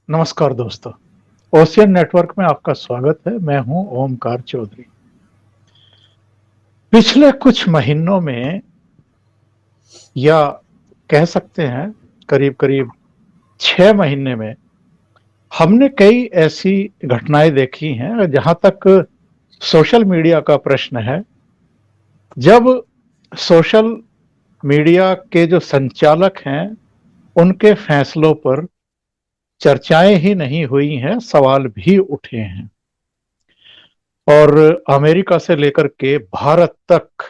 नमस्कार दोस्तों, ocean network में आपका स्वागत है। मैं हूं ओमकार चौधरी। पिछले कुछ महीनों में या कह सकते हैं करीब-करीब 6 महीने में हमने कई ऐसी घटनाएँ देखी हैं जहाँ तक सोशल मीडिया का प्रश्न है, जब सोशल मीडिया के जो संचालक हैं, उनके फैसलों पर चर्चाएँ ही नहीं हुई हैं, सवाल भी उठे हैं। और अमेरिका से लेकर के भारत तक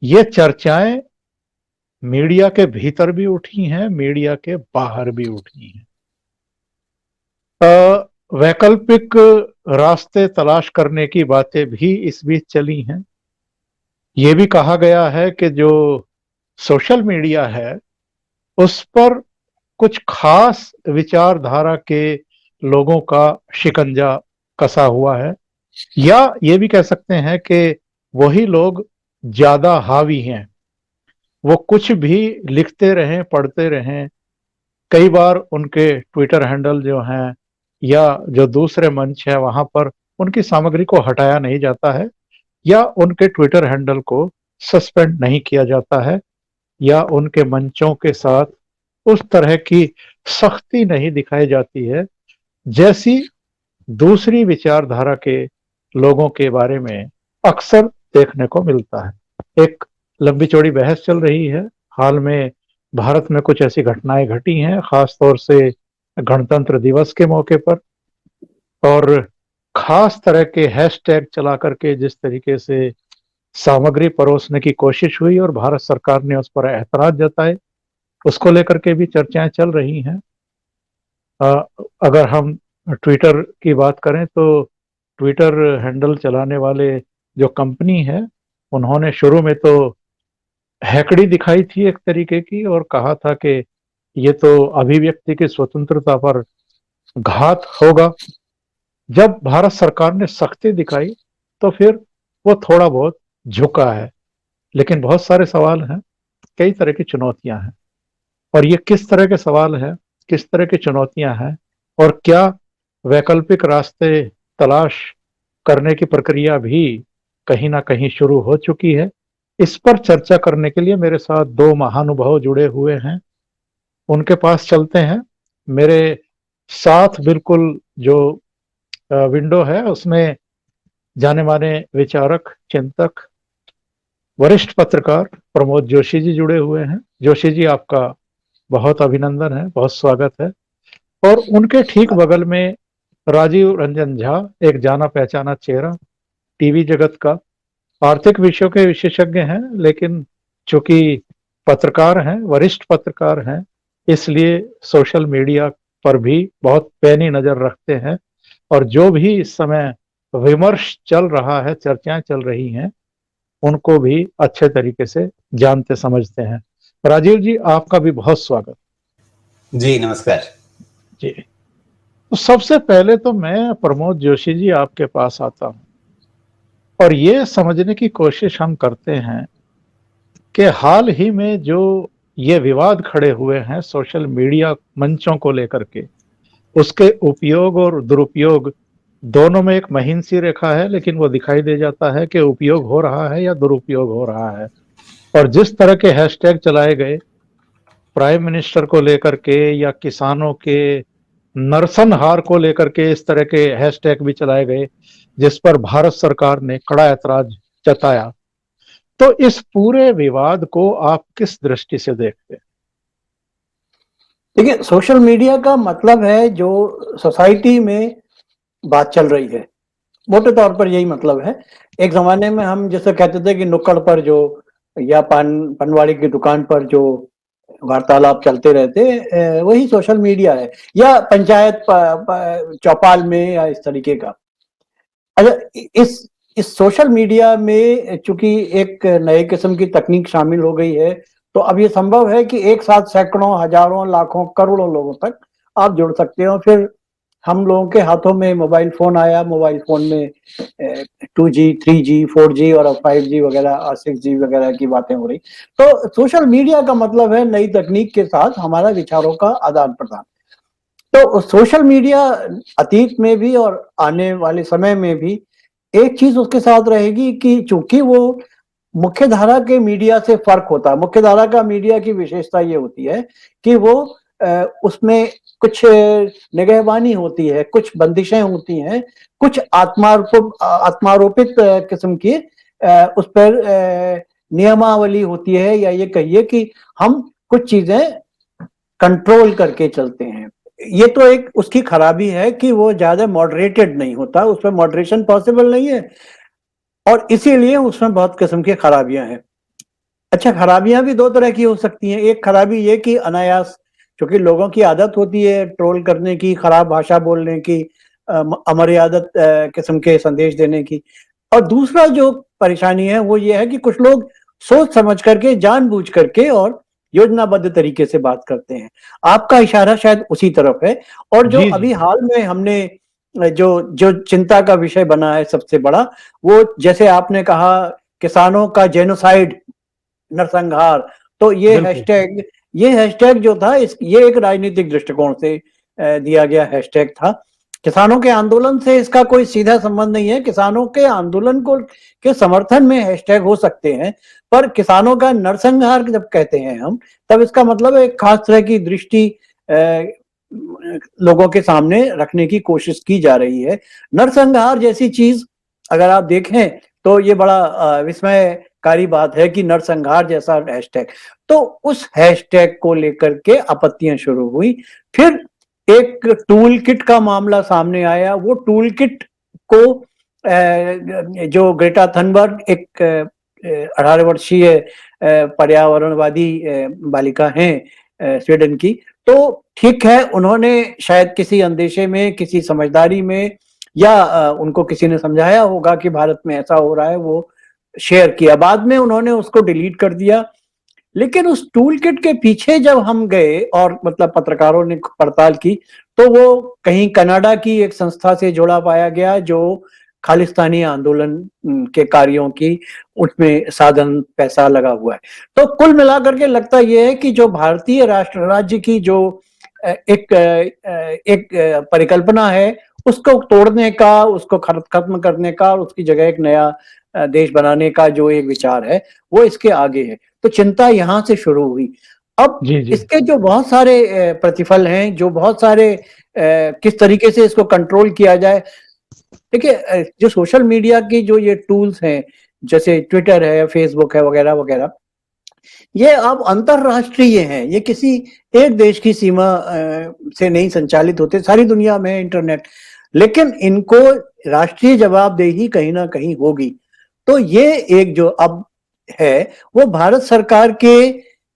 ये चर्चाएँ मीडिया के भीतर भी उठी हैं, मीडिया के बाहर भी उठी हैं। वैकल्पिक रास्ते तलाश करने की बातें भी इस बीच चली हैं। ये भी कहा गया है कि जो सोशल मीडिया है, उस पर कुछ खास विचारधारा के लोगों का शिकंजा कसा हुआ है, या ये भी कह सकते हैं कि वही लोग ज़्यादा हावी हैं। वो कुछ भी लिखते रहें, पढ़ते रहें, कई बार उनके ट्विटर हैंडल जो हैं या जो दूसरे मंच है वहाँ पर उनकी सामग्री को हटाया नहीं जाता है, या उनके ट्विटर हैंडल को सस्पेंड नहीं किया जाता है, या उनके मंचों के साथ उस तरह की सख्ती नहीं दिखाई जाती है, जैसी दूसरी विचारधारा के लोगों के बारे में अक्सर देखने को मिलता है। एक लंबी-चौड़ी बहस चल रही है। हाल में भारत में कुछ ऐसी घटनाएँ घटी हैं, ख़ास तौर से गणतंत्र दिवस के मौके पर, और ख़ास तरह के हैशटैग चला करके जिस तरीके से सामग्री परोसने की कोशिश हुई और भारत सरकार ने उस पर ऐतराज़ जताए, उसको लेकर के भी चर्चाएँ चल रही हैं। अ, अगर हम ट्विटर की बात करें तो ट्विटर हैंडल चलाने वाले जो कंपनी है, उन्होंने शुरू में तो हैकड़ी दिखाई थी एक तरीके की और कहा था कि ये तो अभिव्यक्ति की स्वतंत्रता पर घात होगा। जब भारत सरकार ने सख्ती दिखाई, तो फिर वो थोड़ा बहुत झुका है। लेकिन बहुत सारे सवाल हैं, कई तरह की चुनौतियाँ हैं, और ये किस तरह के सवाल हैं, किस तरह की चुनौतियाँ हैं, और क्या वैकल्पिक रास्ते तलाश करने की प्रक्रिया भी कहीं न कहीं शुरू हो चुकी है। इस पर चर्चा करने के लिए मेरे साथ 2 महानुभाव जुड़े हुए हैं, उनके पास चलते हैं। मेरे साथ बिल्कुल जो विंडो है उसमें जाने-माने विचारक, चिंतक, वरिष्ठ पत्रकार प्रमोद जोशी जी जुड़े हुए हैं। जोशी जी, आपका बहुत अभिनंदन है, बहुत स्वागत है। और उनके ठीक बगल में राजीव रंजन झा, एक जाना-पहचाना चेहरा, टीवी जगत का, आर्थिक विषयों के विशेषज्ञ हैं, लेकिन चूँकि पत्रकार हैं, वरिष्ठ पत्रकार हैं, इसलिए सोशल मीडिया पर भी बहुत पैनी नज़र रखते हैं, और जो भी इस समय विमर्श चल रहा है, चर्चाएँ चल रही हैं, उनको भी अच्छे तरीके से जानते समझते हैं। राजीव जी, आपका भी बहुत स्वागत। जी, नमस्कार। जी। तो सबसे पहले तो मैं प्रमोद जोशी जी आपके पास आता हूँ, और ये समझने की कोशिश हम करते हैं कि हाल ही में जो ये विवाद खड़े हुए हैं सोशल मीडिया मंचों को लेकर के, उसके उपयोग और दुरुपयोग दोनों में एक महीन सी रेखा है, लेकिन वो दिखाई दे जाता है कि उपयोग हो रहा है या दुरुपयोग हो रहा है। और जिस तरह के हैशटैग चलाए गए, प्राइम मिनिस्टर को लेकर के या किसानों के नरसंहार को लेकर के इस तरह के हैशटैग भी चलाए गए, जिस पर भारत सरकार ने कड़ा ऐतराज जताया। तो इस पूरे विवाद को आप किस दृष्टि से देखते हैं? देखिए, सोशल मीडिया का मतलब है जो सोसाइटी में बात चल रही है, मोटे तौर पर यही मतलब है। एक ज़माने में हम जैसे कहते थे कि नुक्कड़ पर जो या पनवाड़ी की दुकान पर जो वार्तालाप चलते रहते वही सोशल मीडिया है, या पंचायत चौपाल में या इस तरीके का। अच्छा, इस सोशल मीडिया में चूंकि एक नए किस्म की तकनीक शामिल हो गई है, तो अब ये संभव है कि एक साथ सैकड़ों, हजारों, लाखों, करोड़ों लोगों तक आप जुड़ सकते हो। फिर हम लोगों के हाथों में मोबाइल फ़ोन आया, मोबाइल फ़ोन में 2G, 3G, 4G और अब 5G वगैरह और 6G वगैरह की बातें हो रही। तो सोशल मीडिया का मतलब है नई तकनीक के साथ हमारा विचारों का आदान-प्रदान। तो सोशल मीडिया अतीत में भी और आने वाले समय में भी एक चीज उसके साथ रहेगी कि चूंकि वो मुख्य धारा के मीडिया से फर्क होता है। मुख्य धारा का मीडिया की विशेषता ये होती है कि वो उसमें कुछ निगहबानी होती है, कुछ बंदिशें होती हैं, कुछ आत्मारोपित किस्म की उस पर नियमावली होती है, या ये कहिए कि हम कुछ चीजें कंट्रोल करके चलते हैं। ये तो एक उसकी खराबी है कि वो ज्यादा मॉडरेटेड नहीं होता, उसमें मॉडरेशन पॉसिबल नहीं है और इसीलिए उसमें बहुत किस्म की खराबियां हैं। अच्छा, खराबियां भी दो तरह की हो सकती हैं। एक खराबी ये कि अनायास, क्योंकि लोगों की आदत होती है ट्रोल करने की, खराब भाषा बोलने की, अमर्यादित किस्म के संदेश देने की। और दूसरा जो परेशानी है वो ये है कि कुछ लोग सोच समझ करके, जानबूझ करके और योजनाबद्ध तरीके से बात करते हैं। आपका इशारा शायद उसी तरफ है। और जो जी, अभी जी। हाल में हमने जो जो चिंता का विषय बना है सबसे बड़ा, वो जैसे आपने कहा, किसानों का जेनोसाइड, नरसंहार। तो बिल्कुल। ये हैशटैग जो था, ये एक राजनीतिक दृष्टिकोण से दिया गया हैशटैग था। किसानों के आंदोलन से इसका कोई सीधा संबंध नहीं है। किसानों के आंदोलन को के समर्थन में हैशटैग हो सकते हैं, पर किसानों का नरसंहार जब कहते हैं हम, तब इसका मतलब एक खास तरह की दृष्टि लोगों के सामने रखने की कोशिश की जा रही है। नरसंहार जैसी चीज अगर आप देखें तो ये बड़ा विस्मयकारी बात है कि नरसंहार जैसा हैशटैग। तो उस हैशटैग को लेकर के आपत्तियां शुरू हुई। फिर एक टूल किट का मामला सामने आया। वो टूल किट को जो ग्रेटा थनबर्ग, एक 18 वर्षीय पर्यावरणवादी बालिका हैं स्वीडन की, तो ठीक है, उन्होंने शायद किसी अंदेशे में, किसी समझदारी में, या उनको किसी ने समझाया होगा कि भारत में ऐसा हो रहा है, वो शेयर किया। बाद में उन्होंने उसको डिलीट कर दिया। लेकिन उस टूल किट के पीछे जब हम गए और मतलब पत्रकारों ने पड़ताल की, तो वो कहीं कनाडा की एक संस्था से जुड़ा पाया गया जो खालिस्तानी आंदोलन के कार्यों की, उसमें साधन पैसा लगा हुआ है। तो कुल मिलाकर के लगता यह है कि जो भारतीय राष्ट्र राज्य की जो एक परिकल्पना है, उसको तोड़ने का, उसको खत्म करने का और उसकी जगह एक नया देश बनाने का जो एक विचार है, वो इसके आगे है। तो चिंता यहाँ से शुरू हुई। अब जी, जी। इसके जो बहुत सारे प्रतिफल हैं, जो बहुत सारे किस तरीके से इसको कंट्रोल किया जाए। देखिए, जो सोशल मीडिया की जो ये टूल्स हैं, जैसे ट्विटर है, फेसबुक है, वगैरह वगैरह, ये अब अंतरराष्ट्रीय हैं। ये किसी एक देश की सीमा से नहीं संचालित होते, सारी दुनिया में इंटरनेट। लेकिन इनको राष्ट्रीय जवाबदेही कहीं ना कहीं होगी। तो ये एक जो अब है, वो भारत सरकार के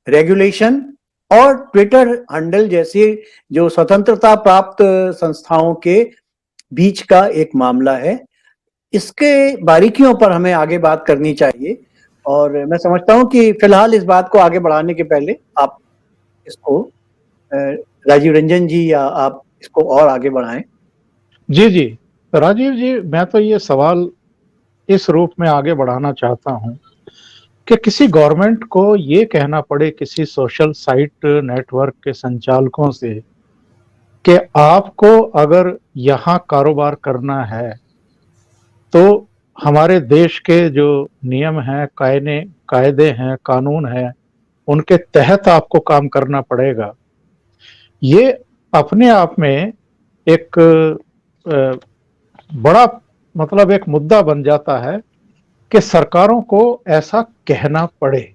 रेगुलेशन और ट्विटर हैंडल जैसी जो स्वतंत्रता प्राप्त संस्थाओं के बीच का एक मामला है। इसके बारीकियों पर हमें आगे बात करनी चाहिए। और मैं समझता हूं कि फिलहाल इस बात को आगे बढ़ाने के पहले आप इसको अ, राजीव रंजन जी, या आप इसको और आगे बढ़ाएं। जी, जी। राजीव जी, मैं तो ये सवाल इस रूप में आगे बढ़ाना चाहता हूँ कि किसी गवर्नमेंट को ये कहना पड़े किसी सोशल साइट नेटवर्क के संचालकों से कि आपको अगर यहाँ कारोबार करना है, तो हमारे देश के जो नियम हैं, कायदे हैं, कानून हैं, उनके तहत आपको काम करना पड़ेगा। ये अपने आप में एक बड़ा मतलब एक मुद्दा बन जाता है कि सरकारों को ऐसा कहना पड़े।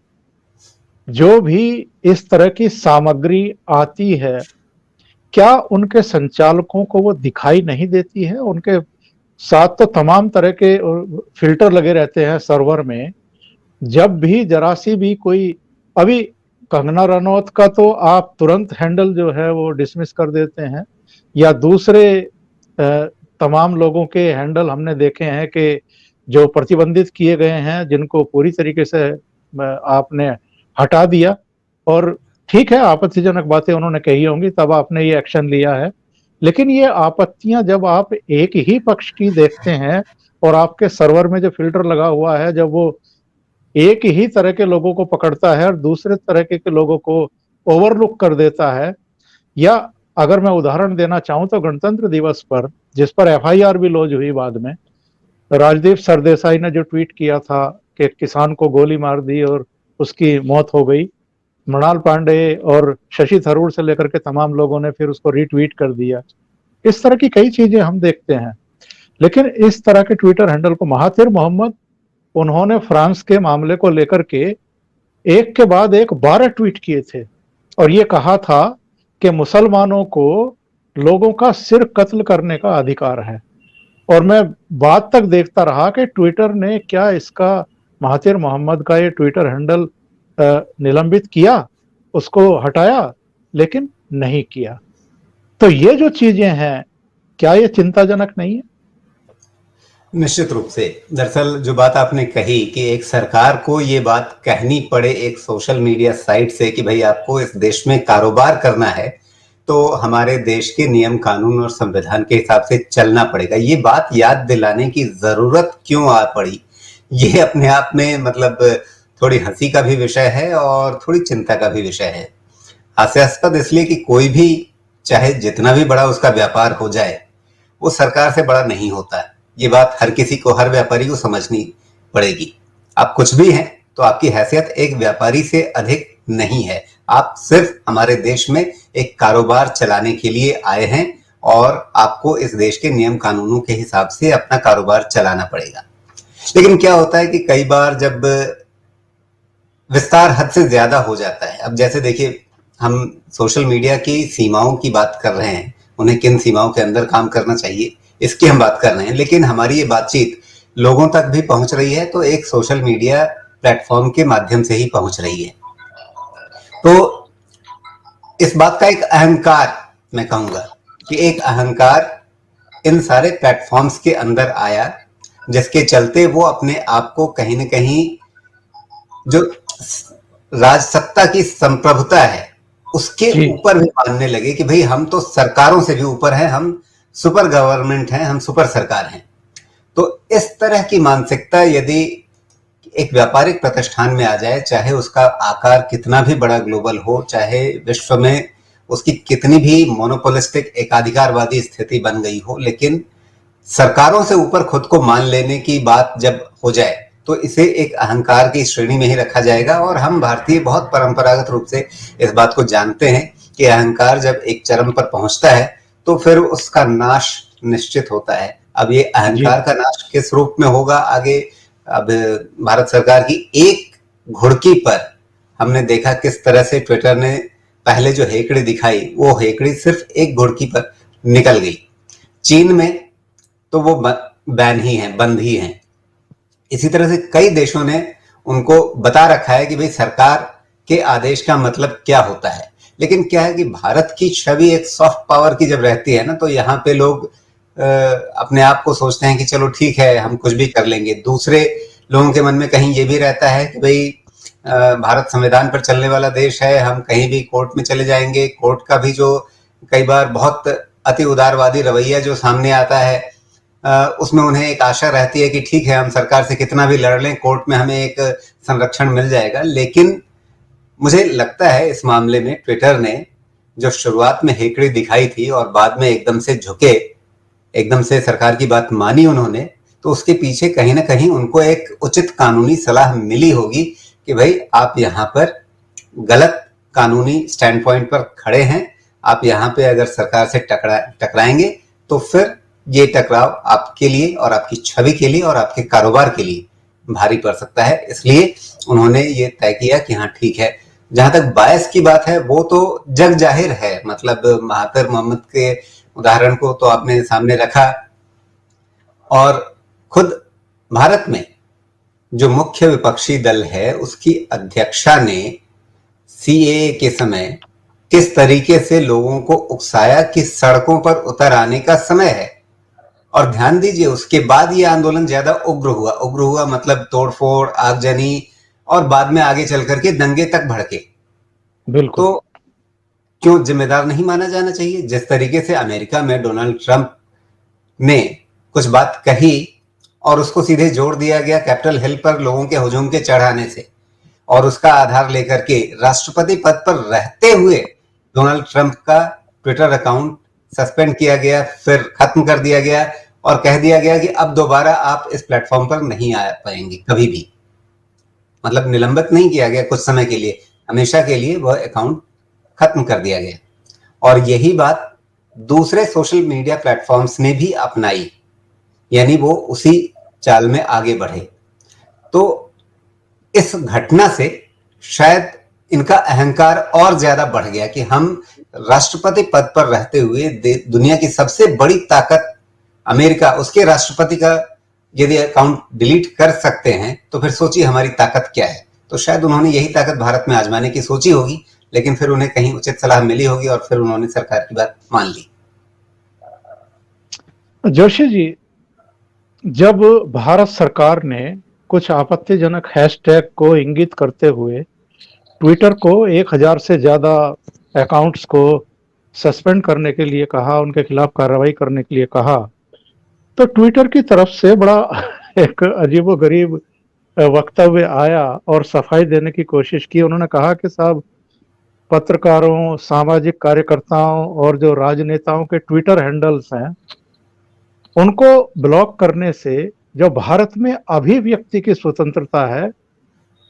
जो भी इस तरह की सामग्री आती है, क्या उनके संचालकों को वो दिखाई नहीं देती है? उनके साथ तो तमाम तरह के फ़िल्टर लगे रहते हैं सर्वर में। जब भी ज़रा-सी भी कोई, अभी कंगना रनौत का तो आप तुरंत हैंडल जो है वो डिसमिस कर देते हैं, या दूसरे तमाम लोगों के हैंडल हमने देखे हैं कि जो प्रतिबंधित किए गए हैं, जिनको पूरी तरीके से आपने हटा दिया। और ठीक है, आपत्तिजनक बातें उन्होंने कही होंगी, तब आपने ये एक्शन लिया है। लेकिन ये आपत्तियाँ जब आप एक ही पक्ष की देखते हैं और आपके सर्वर में जो फ़िल्टर लगा हुआ है, जब वो एक ही तरह के लोगों को पकड़ता है और दूसरे तरह के लोगों को ओवरलुक कर देता है, या अगर मैं उदाहरण देना चाहूं तो गणतंत्र दिवस पर, जिस पर एफआईआर भी लॉन्च हुई बाद में, राजदीप सरदेसाई ने जो ट्वीट किया था कि किसान को गोली मार दी और उसकी मौत हो गई, मृणाल पांडे और शशि थरूर से लेकर के तमाम लोगों ने फिर उसको रीट्वीट कर दिया। इस तरह की कई चीजें हम देखते हैं। लेकिन इस तरह के ट्विटर हैंडल को महातिर मोहम्मद, उन्होंने फ्रांस के मामले को लेकर के एक के बाद एक 12 ट्वीट किए थे और ये कहा था कि मुसलमानों को लोगों का सिर कत्ल करने का अधिकार है। और मैं बाद तक देखता रहा कि ट्विटर ने क्या इसका, महातिर मोहम्मद का ये ट्विटर हैंडल निलंबित किया, उसको हटाया, लेकिन नहीं किया। तो ये जो चीजें हैं, क्या ये चिंताजनक नहीं है? निश्चित रूप से। दरअसल जो बात आपने कही कि एक सरकार को ये बात कहनी पड़े एक सोशल मीडिया साइट से कि भाई आपको इस देश में कारोबार करना है तो हमारे देश के नियम कानून और संविधान के हिसाब से चलना पड़ेगा, ये बात याद दिलाने की जरूरत क्यों आ पड़ी, ये अपने आप में मतलब थोड़ी हंसी का भी विषय है और थोड़ी चिंता का भी विषय है। हास्यास्पद इसलिए कि कोई भी चाहे जितना भी बड़ा उसका व्यापार हो जाए, वो सरकार से बड़ा नहीं होता है। ये बात हर किसी को, हर व्यापारी को समझनी पड़ेगी। आप कुछ भी हैं तो आपकी हैसियत एक व्यापारी से अधिक नहीं है। आप सिर्फ हमारे देश में एक कारोबार चलाने के लिए आए हैं और आपको इस देश के नियम कानूनों के हिसाब से अपना कारोबार चलाना पड़ेगा। लेकिन क्या होता है कि कई बार जब विस्तार हद से ज्यादा हो जाता है, अब जैसे देखिए हम सोशल मीडिया की सीमाओं की बात कर रहे हैं, उन्हें किन सीमाओं के अंदर काम करना चाहिए इसकी हम बात कर रहे हैं, लेकिन हमारी ये बातचीत लोगों तक भी पहुंच रही है तो एक सोशल मीडिया प्लेटफॉर्म के माध्यम से ही पहुंच रही है। तो इस बात का एक अहंकार, मैं कहूंगा कि एक अहंकार इन सारे प्लेटफॉर्म्स के अंदर आया, जिसके चलते वो अपने आप को कहीं न कहीं जो राजसत्ता की संप्रभुता है उसके ऊपर भी मानने लगे कि भाई हम तो सरकारों से भी ऊपर हैं, हम सुपर गवर्नमेंट हैं, हम सुपर सरकार हैं। तो इस तरह की मानसिकता यदि एक व्यापारिक प्रतिष्ठान में आ जाए, चाहे उसका आकार कितना भी बड़ा ग्लोबल हो, चाहे विश्व में उसकी कितनी भी मोनोपोलिस्टिक एकाधिकारवादी स्थिति बन गई हो, लेकिन सरकारों से ऊपर खुद को मान लेने की बात जब हो जाए तो इसे एक अहंकार की श्रेणी में ही रखा जाएगा। और हम भारतीय बहुत परंपरागत रूप से इस बात को जानते हैं कि अहंकार जब एक चरम पर पहुंचता है तो फिर उसका नाश निश्चित होता है। अब ये अहंकार का नाश किस रूप में होगा आगे, अब भारत सरकार की एक घुड़की पर हमने देखा किस तरह से ट्विटर ने पहले जो हेकड़ी दिखाई, वो हेकड़ी सिर्फ एक घुड़की पर निकल गई। चीन में तो वो बैन ही है, बंद ही है। इसी तरह से कई देशों ने उनको बता रखा है कि भाई सरकार के आदेश का मतलब क्या होता है। लेकिन क्या है कि भारत की छवि एक सॉफ्ट पावर की जब रहती है ना, तो यहाँ पे लोग अपने आप को सोचते हैं कि चलो ठीक है, हम कुछ भी कर लेंगे। दूसरे लोगों के मन में कहीं ये भी रहता है कि भाई भारत संविधान पर चलने वाला देश है, हम कहीं भी कोर्ट में चले जाएंगे। कोर्ट का भी जो कई बार बहुत अति उदारवादी रवैया जो सामने आता है, उसमें उन्हें एक आशा रहती है कि ठीक है, हम सरकार से कितना भी लड़ लें, कोर्ट में हमें एक संरक्षण मिल जाएगा। लेकिन मुझे लगता है इस मामले में ट्विटर ने जो शुरुआत में हेकड़ी दिखाई थी और बाद में एकदम से झुके, एकदम से सरकार की बात मानी उन्होंने, तो उसके पीछे कहीं ना कहीं उनको एक उचित कानूनी सलाह मिली होगी कि भाई आप यहाँ पर गलत कानूनी स्टैंड पॉइंट पर खड़े हैं, आप यहाँ पे अगर सरकार से टकराएंगे तो फिर ये टकराव आपके लिए और आपकी छवि के लिए और आपके कारोबार के लिए भारी पड़ सकता है। इसलिए उन्होंने ये तय किया कि हाँ ठीक है। जहां तक बायस की बात है वो तो जग जाहिर है, मतलब महातिर मोहम्मद के उदाहरण को तो आपने सामने रखा, और खुद भारत में जो मुख्य विपक्षी दल है उसकी अध्यक्षा ने सीएए के समय किस तरीके से लोगों को उकसाया कि सड़कों पर उतर आने का समय है। और ध्यान दीजिए उसके बाद ये आंदोलन ज्यादा उग्र हुआ मतलब तोड़फोड़, आगजनी और बाद में आगे चल करके दंगे तक भड़के। बिल्कुल। तो क्यों जिम्मेदार नहीं माना जाना चाहिए? जिस तरीके से अमेरिका में डोनाल्ड ट्रंप ने कुछ बात कही और उसको सीधे जोड़ दिया गया कैपिटल हिल पर लोगों के हुजूम के चढ़ाने से, और उसका आधार लेकर के राष्ट्रपति पद पर रहते हुए डोनाल्ड ट्रंप का ट्विटर अकाउंट सस्पेंड किया गया, फिर खत्म कर दिया गया और कह दिया गया कि अब दोबारा आप इस प्लेटफॉर्म पर नहीं आ पाएंगे कभी भी। मतलब निलंबित नहीं किया गया कुछ समय के लिए, हमेशा के लिए वह अकाउंट खत्म कर दिया गया। और यही बात दूसरे सोशल मीडिया प्लेटफॉर्म्स ने भी अपनाई, यानी वो उसी चाल में आगे बढ़े। तो इस घटना से शायद इनका अहंकार और ज्यादा बढ़ गया कि हम राष्ट्रपति पद पर रहते हुए दुनिया की सबसे बड़ी ताकत अमेरिका, उसके राष्ट्रपति का यदि अकाउंट डिलीट कर सकते हैं तो फिर सोचिए हमारी ताकत क्या है। तो शायद उन्होंने यही ताकत भारत में आजमाने की सोची होगी, लेकिन फिर उन्हें कहीं उचित सलाह मिली होगी और फिर उन्होंने सरकार की बात मान ली। जोशी जी, जब भारत सरकार ने कुछ आपत्तिजनक हैशटैग को इंगित करते हुए ट्विटर को 1000 से ज्यादा अकाउंट्स को सस्पेंड करने के लिए कहा, उनके खिलाफ कार्रवाई करने के लिए कहा, तो ट्विटर की तरफ से बड़ा एक अजीबोगरीब वक्तव्य आया और सफाई देने की कोशिश की। उन्होंने कहा कि साहब, पत्रकारों, सामाजिक कार्यकर्ताओं और जो राजनेताओं के ट्विटर हैंडल्स हैं, उनको ब्लॉक करने से जो भारत में अभिव्यक्ति की स्वतंत्रता है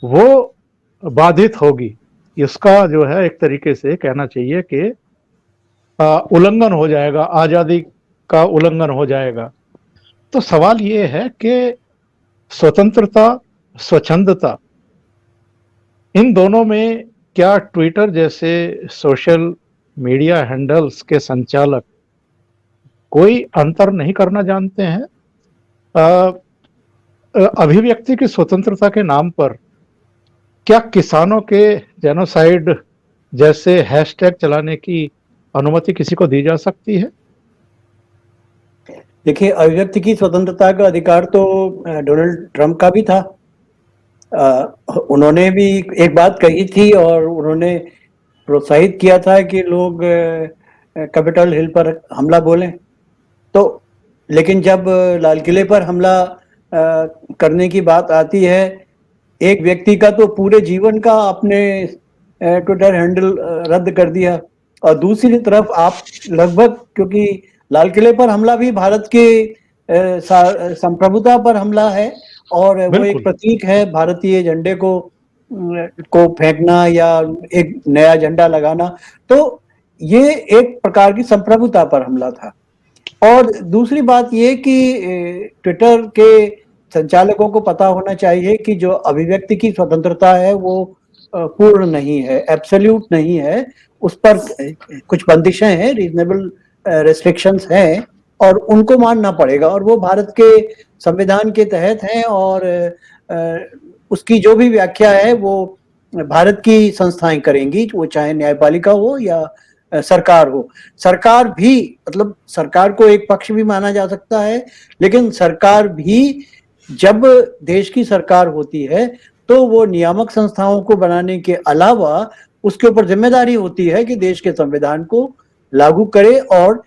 वो बाधित होगी। इसका जो है एक तरीके से कहना चाहिए कि उल्लंघन हो जाएगा, आजादी का उल्लंघन हो जाएगा। तो सवाल ये है कि स्वतंत्रता, स्वच्छंदता, इन दोनों में क्या ट्विटर जैसे सोशल मीडिया हैंडल्स के संचालक कोई अंतर नहीं करना जानते हैं? अभिव्यक्ति की स्वतंत्रता के नाम पर क्या किसानों के जेनोसाइड जैसे हैशटैग चलाने की अनुमति किसी को दी जा सकती है? देखिए, अभिव्यक्ति की स्वतंत्रता का अधिकार तो डोनाल्ड ट्रंप का भी था। उन्होंने भी एक बात कही थी और उन्होंने प्रोत्साहित किया था कि लोग कैपिटल हिल पर हमला बोलें। तो लेकिन जब लाल किले पर हमला करने की बात आती है, एक व्यक्ति का तो पूरे जीवन का आपने ट्विटर हैंडल रद्द कर दिया, और दूसरी तरफ आप लगभग, क्योंकि लाल किले पर हमला भी भारत के संप्रभुता पर हमला है और वो एक प्रतीक है भारतीय झंडे को फेंकना या एक नया झंडा लगाना। तो ये एक प्रकार की संप्रभुता पर हमला था। और दूसरी बात ये कि ट्विटर के संचालकों को पता होना चाहिए कि जो अभिव्यक्ति की स्वतंत्रता है वो पूर्ण नहीं है, एब्सोल्यूट नहीं है। उस पर कुछ बंदिशें हैं, रीजनेबल रेस्ट्रिक्शंस हैं और उनको मानना पड़ेगा, और वो भारत के संविधान के तहत हैं। और उसकी जो भी व्याख्या है वो भारत की संस्थाएं करेंगी, वो चाहे न्यायपालिका हो या सरकार हो। सरकार भी, मतलब सरकार को एक पक्ष भी माना जा सकता है, लेकिन सरकार भी जब देश की सरकार होती है तो वो नियामक संस्थाओं को बनाने के अलावा उसके ऊपर जिम्मेदारी होती है कि देश के संविधान को लागू करे और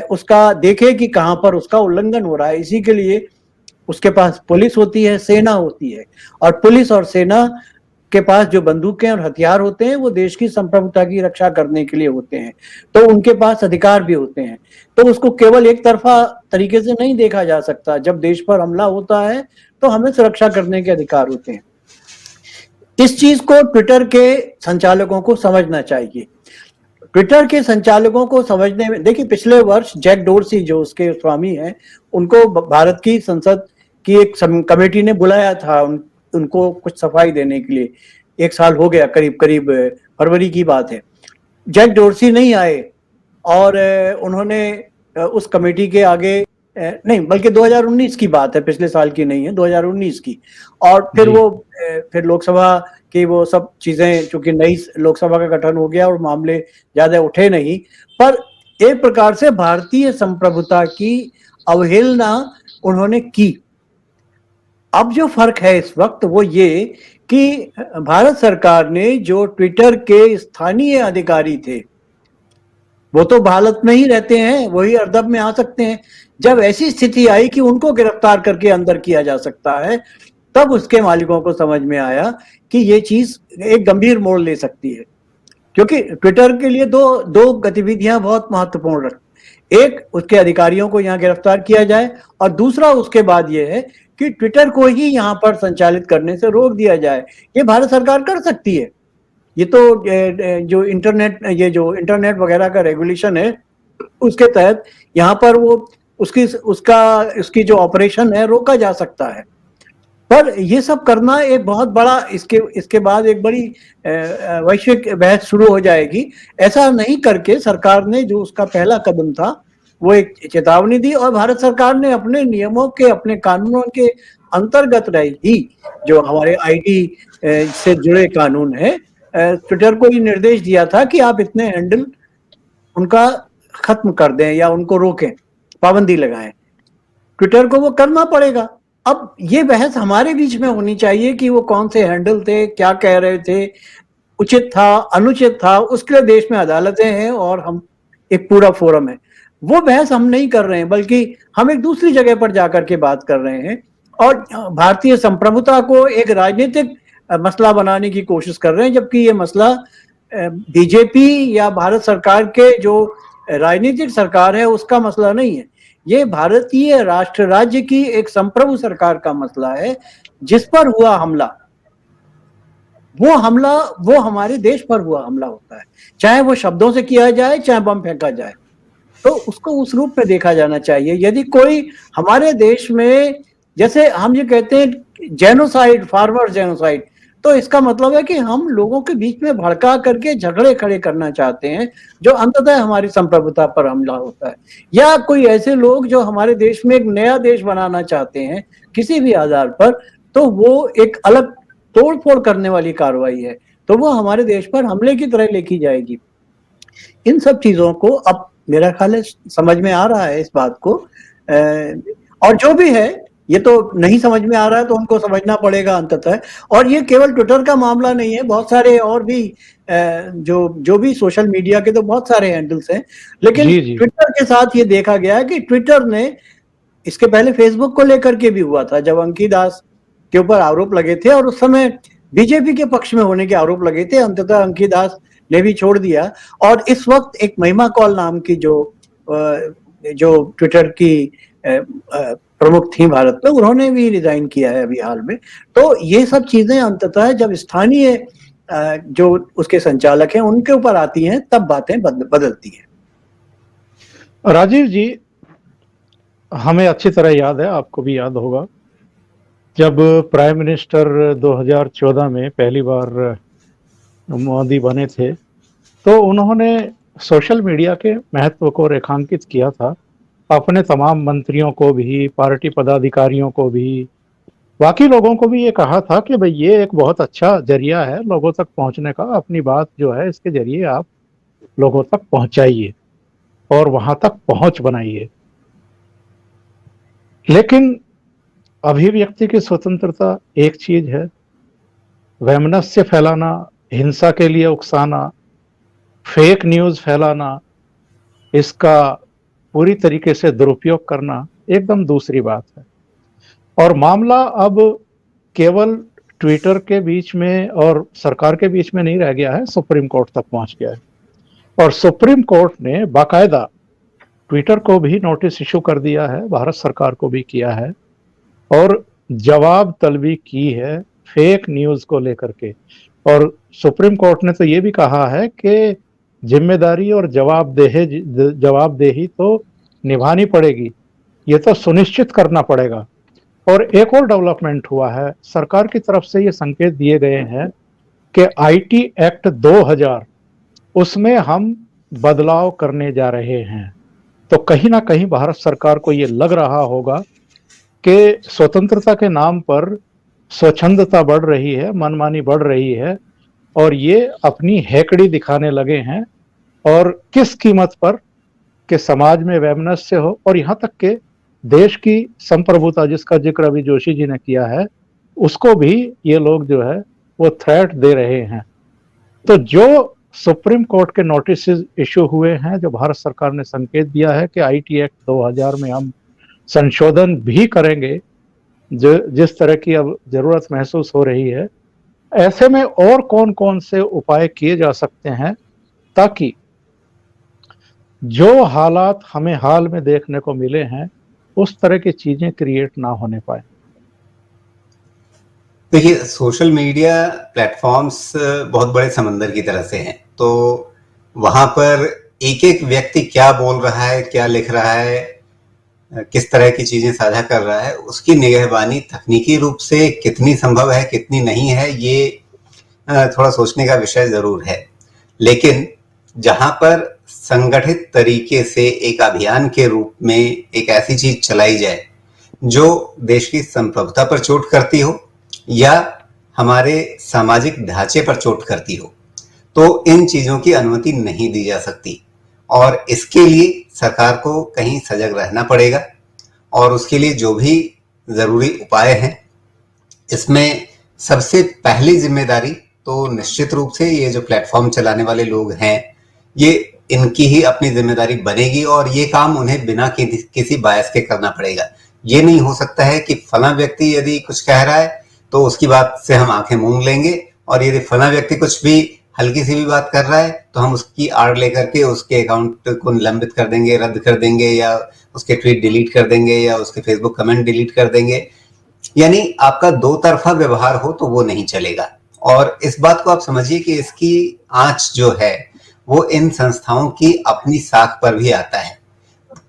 उसका देखे कि कहां पर उसका उल्लंघन हो रहा है। इसी के लिए उसके पास पुलिस होती है, सेना होती है, और पुलिस और सेना के पास जो बंदूकें और हथियार होते हैं वो देश की संप्रभुता की रक्षा करने के लिए होते हैं, तो उनके पास अधिकार भी होते हैं। तो उसको केवल एक तरफा तरीके से नहीं देखा जा सकता। जब देश पर हमला होता है तो हमें सुरक्षा करने के अधिकार होते हैं। इस चीज को ट्विटर के संचालकों को समझना चाहिए। ट्विटर के संचालकों को समझने में, देखिए, पिछले वर्ष जैक डोर्सी जो उसके स्वामी हैं, उनको भारत की संसद की एक कमेटी ने बुलाया था उनको कुछ सफाई देने के लिए। 1 साल हो गया, करीब फरवरी की बात है। जैक डोर्सी नहीं आए और उन्होंने उस कमेटी के आगे नहीं, बल्कि 2019 की बात है, पिछले साल की नहीं है, 2019 की। और फिर लोकसभा की वो सब चीजें, चूंकि नई लोकसभा का गठन हो गया और मामले ज्यादा उठे नहीं, पर एक प्रकार से भारतीय संप्रभुता की अवहेलना उन्होंने की। अब जो फर्क है इस वक्त वो ये कि भारत सरकार ने जो ट्विटर के स्थानीय अधिकारी थे, वो तो भारत में ही रहते हैं, वही अर्दब में आ सकते हैं। जब ऐसी स्थिति आई कि उनको गिरफ्तार करके अंदर किया जा सकता है, तब उसके मालिकों को समझ में आया कि ये चीज एक गंभीर मोड़ ले सकती है। क्योंकि ट्विटर के लिए दो दो गतिविधियां बहुत महत्वपूर्ण रख, एक उसके अधिकारियों को यहाँ गिरफ्तार किया जाए, और दूसरा उसके बाद ये है कि ट्विटर को ही यहाँ पर संचालित करने से रोक दिया जाए। ये भारत सरकार कर सकती है। ये तो जो इंटरनेट वगैरह का रेगुलेशन है, उसके तहत यहाँ पर वो उसकी जो ऑपरेशन है रोका जा सकता है। पर ये सब करना एक बहुत बड़ा, इसके बाद एक बड़ी वैश्विक बहस शुरू हो जाएगी। ऐसा नहीं करके सरकार ने जो उसका पहला कदम था वो एक चेतावनी दी, और भारत सरकार ने अपने नियमों के, अपने कानूनों के अंतर्गत रही, जो हमारे आईटी से जुड़े कानून है, ट्विटर को ये निर्देश दिया था कि आप इतने हैंडल उनका खत्म कर दें या उनको रोकें, पाबंदी लगाएं। ट्विटर को वो करना पड़ेगा। अब ये बहस हमारे बीच में होनी चाहिए कि वो कौन से हैंडल थे, क्या कह रहे थे, उचित था, अनुचित था, उसके लिए देश में अदालतें हैं और हम एक पूरा फोरम है। वो बहस हम नहीं कर रहे हैं, बल्कि हम एक दूसरी जगह पर जाकर के बात कर रहे हैं और भारतीय संप्रभुता को एक राजनीतिक मसला बनाने की कोशिश कर रहे हैं, जबकि ये मसला बीजेपी या भारत सरकार के जो राजनीतिक सरकार है उसका मसला नहीं है। ये भारतीय राष्ट्र राज्य की एक संप्रभु सरकार का मसला है, जिस पर हुआ हमला, वो हमारे देश पर हुआ हमला होता है, चाहे वो शब्दों से किया जाए, चाहे बम फेंका जाए, तो उसको उस रूप में देखा जाना चाहिए। यदि कोई हमारे देश में, जैसे हम ये कहते हैं जेनोसाइड, फार्मर जेनोसाइड, तो इसका मतलब है कि हम लोगों के बीच में भड़का करके झगड़े खड़े करना चाहते हैं, जो अंततः हमारी संप्रभुता पर हमला होता है। या कोई ऐसे लोग जो हमारे देश में एक नया देश बनाना चाहते हैं किसी भी आधार पर, तो वो एक अलग तोड़ फोड़ करने वाली कार्रवाई है, तो वो हमारे देश पर हमले की तरह लेकी जाएगी। इन सब चीजों को अब मेरा ख्याल है समझ में आ रहा है इस बात को, और जो भी है ये तो नहीं समझ में आ रहा है तो उनको समझना पड़ेगा अंततः। और ये केवल ट्विटर का मामला नहीं है, बहुत सारे और भी जो भी सोशल मीडिया के तो बहुत सारे हैंडल्स हैं, लेकिन जी जी ट्विटर के साथ ये देखा गया है कि ट्विटर ने, इसके पहले फेसबुक को लेकर के भी हुआ था, जब अंकी दास के ऊपर आरोप लगे थे और उस समय बीजेपी के पक्ष में होने के आरोप लगे थे, अंततः अंकी दास ने भी छोड़ दिया। और इस वक्त एक महिमा कौल नाम की जो ट्विटर की प्रमुख थी भारत में, उन्होंने भी रिजाइन किया है अभी हाल में। तो ये सब चीजें अंततः जब स्थानीय जो उसके संचालक हैं उनके ऊपर आती हैं, तब बातें बदलती हैं। राजीव जी, हमें अच्छी तरह याद है, आपको भी याद होगा, जब प्राइम मिनिस्टर 2014 में पहली बार मोदी बने थे, तो उन्होंने सोशल मीडिया के महत्व को रेखांकित किया था, अपने तमाम मंत्रियों को भी, पार्टी पदाधिकारियों को भी, बाकी लोगों को भी ये कहा था कि भाई ये एक बहुत अच्छा जरिया है लोगों तक पहुंचने का, अपनी बात जो है इसके जरिए आप लोगों तक पहुंचाइए और वहां तक पहुंच बनाइए। लेकिन अभिव्यक्ति की स्वतंत्रता एक चीज है, वैमनस्य फैलाना, हिंसा के लिए उकसाना, फेक न्यूज फैलाना, इसका पूरी तरीके से दुरुपयोग करना एकदम दूसरी बात है। और मामला अब केवल ट्विटर के बीच में और सरकार के बीच में नहीं रह गया है, सुप्रीम कोर्ट तक पहुंच गया है। और सुप्रीम कोर्ट ने बाकायदा ट्विटर को भी नोटिस इशू कर दिया है, भारत सरकार को भी किया है, और जवाब तलबी की है फेक न्यूज को लेकर के। और सुप्रीम कोर्ट ने तो ये भी कहा है कि जिम्मेदारी और जवाबदेही तो निभानी पड़ेगी, ये तो सुनिश्चित करना पड़ेगा। और एक और डेवलपमेंट हुआ है, सरकार की तरफ से ये संकेत दिए गए हैं कि आईटी एक्ट 2000 उसमें हम बदलाव करने जा रहे हैं। तो कहीं ना कहीं भारत सरकार को ये लग रहा होगा कि स्वतंत्रता के नाम पर स्वच्छंदता बढ़ रही है, मनमानी बढ़ रही है, और ये अपनी हैकड़ी दिखाने लगे हैं, और किस कीमत पर, कि समाज में वैमनस्य हो, और यहाँ तक के देश की संप्रभुता जिसका जिक्र अभी जोशी जी ने किया है, उसको भी ये लोग जो है वो थ्रेट दे रहे हैं। तो जो सुप्रीम कोर्ट के नोटिस इशू हुए हैं, जो भारत सरकार ने संकेत दिया है कि आईटी एक्ट 2000 में हम संशोधन भी करेंगे, जो जिस तरह की अब जरूरत महसूस हो रही है, ऐसे में और कौन-कौन से उपाय किए जा सकते हैं ताकि जो हालात हमें हाल में देखने को मिले हैं, उस तरह की चीज़ें क्रिएट ना होने पाएँ? देखिए, सोशल मीडिया प्लेटफ़ॉर्म्स बहुत बड़े समंदर की तरह से हैं। तो वहाँ पर एक-एक व्यक्ति क्या बोल रहा है, क्या लिख रहा है, किस तरह की चीज़ें साझा कर रहा है, उसकी निगहबानी तकनीकी रूप से कितनी संभव है, कितनी नहीं है, ये थोड़ा सोचने का विषय ज़रूर है। लेकिन जहाँ पर संगठित तरीके से एक अभियान के रूप में एक ऐसी चीज़ चलाई जाए, जो देश की संप्रभुता पर चोट करती हो या हमारे सामाजिक ढांचे पर चोट करती हो, तो इन चीज़ों की अनुमति नहीं दी जा सकती। और इसके लिए सरकार को कहीं सजग रहना पड़ेगा और उसके लिए जो भी ज़रूरी उपाय हैं, इसमें सबसे पहली जिम्मेदारी तो निश्चित रूप से ये जो प्लेटफॉर्म चलाने वाले लोग हैं, ये इनकी ही अपनी जिम्मेदारी बनेगी और ये काम उन्हें बिना किसी बायस के करना पड़ेगा। ये नहीं हो सकता है कि फला व्यक्ति यदि कुछ कह रहा है तो उसकी बात से हम आंखें मूंद लेंगे, और यदि फला व्यक्ति कुछ भी हल्की सी भी बात कर रहा है तो हम उसकी आड़ लेकर के उसके अकाउंट को निलंबित कर देंगे, रद्द कर देंगे, या उसके ट्वीट डिलीट कर देंगे, या उसके फेसबुक कमेंट डिलीट कर देंगे। यानी आपका दो तरफा व्यवहार हो तो वो नहीं चलेगा। और इस बात को आप समझिए कि इसकी आंच जो है वो इन संस्थाओं की अपनी साख पर भी आता है,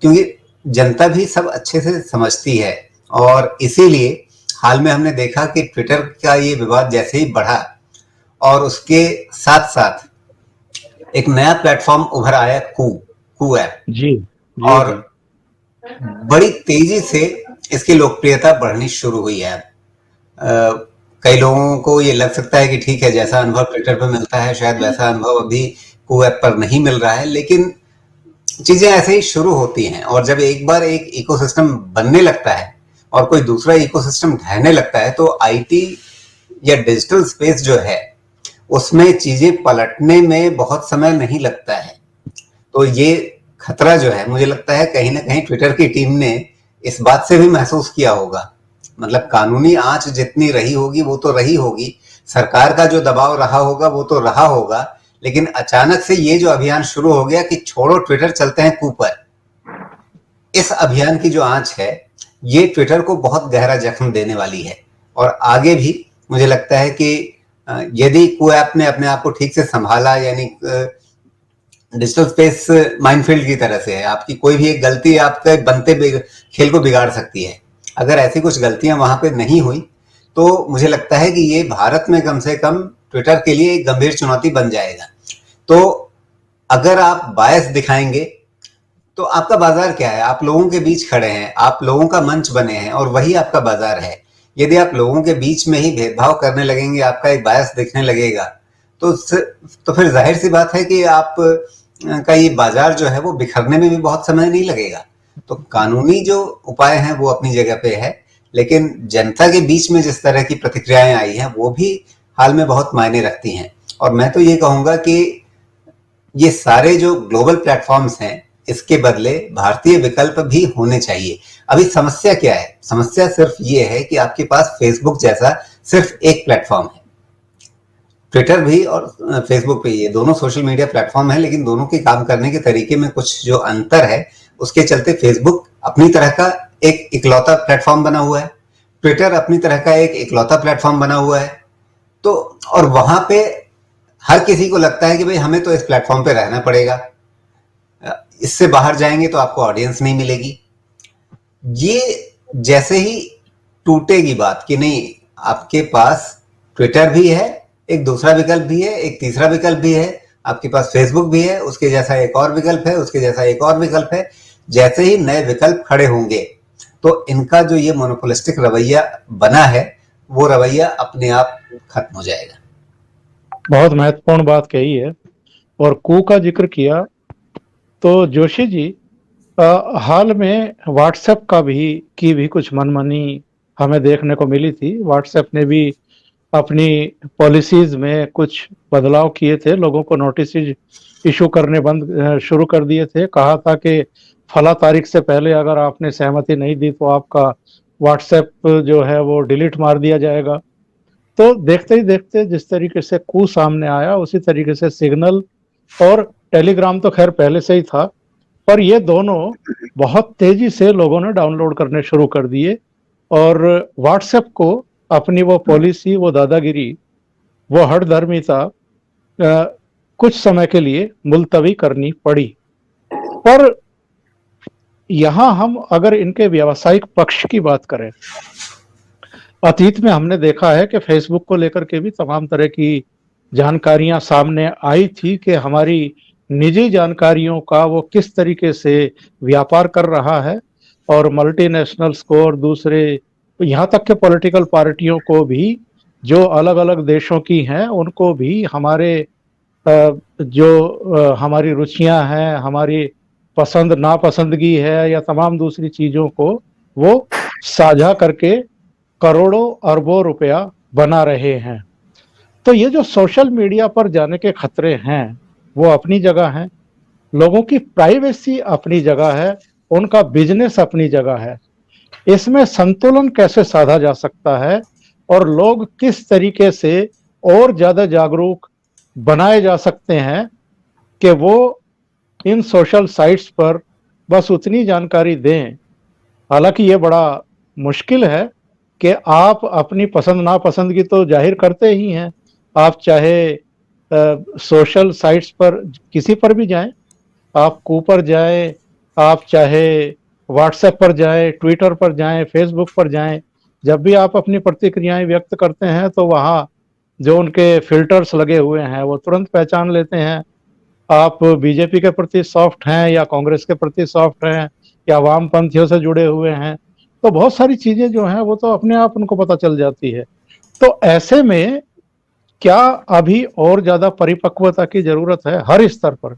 क्योंकि जनता भी सब अच्छे से समझती है। और इसीलिए हाल में हमने देखा कि ट्विटर का ये विवाद जैसे ही बढ़ा और उसके साथ साथ एक नया प्लेटफॉर्म उभर आया, कू ऐप, जी, जी, और जी। बड़ी तेजी से इसकी लोकप्रियता बढ़नी शुरू हुई है। कई लोगों को ये लग सकता है कि ठीक है, जैसा अनुभव ट्विटर पर मिलता है शायद वैसा अनुभव अभी कू ऐप पर नहीं मिल रहा है, लेकिन चीजें ऐसे ही शुरू होती हैं। और जब एक बार एक इकोसिस्टम बनने लगता है और कोई दूसरा इकोसिस्टम ढहने लगता है, तो आईटी या डिजिटल स्पेस जो है उसमें चीजें पलटने में बहुत समय नहीं लगता है। तो ये खतरा जो है, मुझे लगता है कहीं ना कहीं ट्विटर की टीम ने इस बात से भी महसूस किया होगा। मतलब कानूनी आंच जितनी रही होगी वो तो रही होगी, सरकार का जो दबाव रहा होगा वो तो रहा होगा, लेकिन अचानक से ये जो अभियान शुरू हो गया कि छोड़ो ट्विटर, चलते हैं कू पर, इस अभियान की जो आंच है ये ट्विटर को बहुत गहरा जख्म देने वाली है। और आगे भी मुझे लगता है कि यदि कू ऐप ने अपने आप को ठीक से संभाला, यानी डिजिटल स्पेस माइनफील्ड की तरह से है, आपकी कोई भी एक गलती आपके बनते खेल को बिगाड़ सकती है। अगर ऐसी कुछ गलतियां वहां पे नहीं हुई तो मुझे लगता है कि ये भारत में कम से कम ट्विटर के लिए एक गंभीर चुनौती बन जाएगा। तो अगर आप बायस दिखाएंगे तो आपका बाजार क्या है? आप लोगों के बीच खड़े हैं, आप लोगों का मंच बने हैं और वही आपका बाजार है। यदि आप लोगों के बीच में ही भेदभाव करने लगेंगे, आपका एक बायस दिखने लगेगा, तो फिर जाहिर सी बात है कि आप का ये बाजार जो है वो बिखरने में भी बहुत समय नहीं लगेगा। तो कानूनी जो उपाय हैं वो अपनी जगह पे है, लेकिन जनता के बीच में जिस तरह की प्रतिक्रियाएं आई हैं वो भी हाल में बहुत मायने रखती हैं। और मैं तो ये कहूंगा कि ये सारे जो ग्लोबल प्लेटफॉर्म्स हैं, इसके बदले भारतीय विकल्प भी होने चाहिए। अभी समस्या क्या है? समस्या सिर्फ ये है कि आपके पास फेसबुक जैसा सिर्फ एक प्लेटफॉर्म है। ट्विटर भी और फेसबुक भी, ये दोनों सोशल मीडिया प्लेटफॉर्म है, लेकिन दोनों के काम करने के तरीके में कुछ जो अंतर है, उसके चलते फेसबुक अपनी तरह का एक इकलौता प्लेटफॉर्म बना हुआ है, ट्विटर अपनी तरह का एक इकलौता प्लेटफॉर्म बना हुआ है। तो और वहां पे हर किसी को लगता है कि भाई हमें तो इस प्लेटफॉर्म पे रहना पड़ेगा, इससे बाहर जाएंगे तो आपको ऑडियंस नहीं मिलेगी। ये जैसे ही टूटेगी बात कि नहीं, आपके पास ट्विटर भी है, एक दूसरा विकल्प भी है, एक तीसरा विकल्प भी है, आपके पास फेसबुक भी है, उसके जैसा एक और विकल्प है, उसके जैसा एक और विकल्प है। जैसे ही नए विकल्प खड़े होंगे तो इनका जो ये मोनोपोलिस्टिक रवैया बना है वो रवैया अपने आप खत्म हो जाएगा। बहुत महत्वपूर्ण बात कही है। और कू का जिक्र किया तो जोशी जी, हाल में व्हाट्सएप की भी कुछ मनमानी हमें देखने को मिली थी। व्हाट्सएप ने भी अपनी पॉलिसीज में कुछ बदलाव किए थे, लोगों को नोटिस इशू करने शुरू कर दिए थे। कहा था कि फला तारीख से पहले अगर आपने सहमति नहीं दी तो आपका व्हाट्सएप जो है वो डिलीट मार दिया जाएगा। तो देखते ही देखते जिस तरीके से कू सामने आया, उसी तरीके से सिग्नल और टेलीग्राम तो खैर पहले से ही था, पर ये दोनों बहुत तेजी से लोगों ने डाउनलोड करने शुरू कर दिए और व्हाट्सएप को अपनी वो पॉलिसी, वो दादागिरी, वो हठधर्मिता कुछ समय के लिए मुलतवी करनी पड़ी। पर यहाँ हम अगर इनके व्यावसायिक पक्ष की बात करें, अतीत में हमने देखा है कि फेसबुक को लेकर के भी तमाम तरह की जानकारियां सामने आई थी कि हमारी निजी जानकारियों का वो किस तरीके से व्यापार कर रहा है और मल्टीनेशनल्स को और दूसरे यहाँ तक के पॉलिटिकल पार्टियों को भी, जो अलग-अलग देशों की हैं, उनको भी हमारे जो हमारी रुचियां हैं, हमारी पसंद नापसंदगी है या तमाम दूसरी चीज़ों को वो साझा करके करोड़ों अरबों रुपया बना रहे हैं। तो ये जो सोशल मीडिया पर जाने के खतरे हैं, वो अपनी जगह हैं, लोगों की प्राइवेसी अपनी जगह है, उनका बिजनेस अपनी जगह है। इसमें संतुलन कैसे साधा जा सकता है और लोग किस तरीके से और ज़्यादा जागरूक बनाए जा सकते हैं कि वो इन सोशल साइट्स पर बस उतनी जानकारी दें। हालाँकि ये बड़ा मुश्किल है कि आप अपनी पसंद नापसंद की तो ज़ाहिर करते ही हैं। आप चाहे सोशल साइट्स पर किसी पर भी जाएँ, आप कू पर जाएँ, आप चाहे व्हाट्सएप पर जाएँ, ट्विटर पर जाएँ, फेसबुक पर जाएँ, जब भी आप अपनी प्रतिक्रियाएँ व्यक्त करते हैं तो वहाँ जो उनके फ़िल्टर्स लगे हुए हैं, वो तुरंत पहचान लेते हैं। आप बीजेपी के प्रति सॉफ्ट हैं या कांग्रेस के प्रति सॉफ्ट हैं या वामपंथियों से जुड़े हुए हैं, तो बहुत सारी चीज़ें जो हैं वो तो अपने आप उनको पता चल जाती है। तो ऐसे में क्या अभी और ज़्यादा परिपक्वता की ज़रूरत है हर स्तर पर?